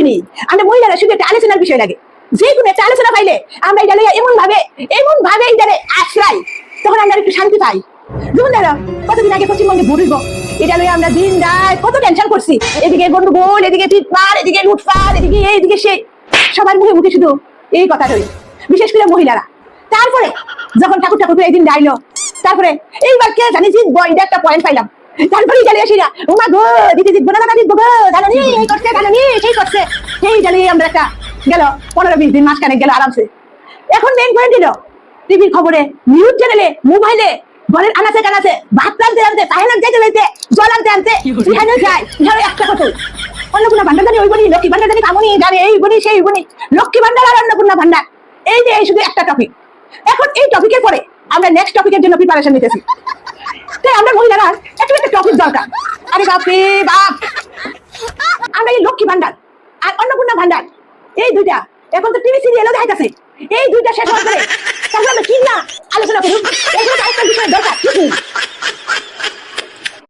দেখিনি। আমরা মহিলারা শুধু একটা আলোচনার বিষয় লাগে, যে কোনো একটা আলোচনা পাইলে আমরা এটা এমন ভাবে এটারে আশ্রয়, তখন আমরা একটু শান্তি পাই। যেমন ধরো কতদিন আগে পশ্চিমবঙ্গে ভোট হইব, এটা লইয়া আমরা দিন রাত কত টেনশন করছি, এদিকে গন্ডগোল, এদিকে চিৎকার, এদিকে লুটপাট, এদিকে এইদিকে সেই, সবার মুখে মুখে শুধু এই কথাটাই, বিশেষ করে মহিলারা। তারপরে যখন ঠাকুর এই দিন ডাইলো, তারপরে এইবার কে জানি জিতবো, এটা একটা পয়েন্ট পাইলাম। তারপরে জানি আসিরা উমা গো দিতে জিতবো না, জিতবো গো, জানি এই করছে, জানি সেই করছে, সেই জানি আমরা একটা গেল 15-20 দিন, মাসখানেক গেল আরামসে। এখন মেইন পয়েন্ট দিল টিভির খবরে, নিউজ চ্যানেলে, মোবাইলে, ঘরের আনাচে কানাচে ভাত রাঁধতে রাঁধতে, তাহেনার যাইতে যাইতে, জল আনতে আনতে ইহানে যায়, ইহানে একটা কথা অন্নপূর্ণা ভান্ডার জানি ওই বনি, লক্ষ্মী ভান্ডার জানি কামনি জানি এই বনি সেই বনি, লক্ষ্মী ভান্ডার আর অন্নপূর্ণা ভান্ডার, এই যে এই শুধু একটা টপিক। এখন এই টপিকের পরে আমরা নেক্সট টপিকের জন্য প্রিপারেশন নিতেছি। তাই আমরা মহিলারা একটা টপিক দরকার। আরে বাপ রে বাপ, আমরা এই লক্ষ্মী ভান্ডার আর অন্নপূর্ণা ভান্ডার এই দুইটা এখন তো টিভি সিরিয়ালও দেখাইতেছে, এই দুইটা শেষ হওয়ার পরে তাহলে আমরা কি না আলোচনা করুন, এগুলো একটা বিষয় দরকার।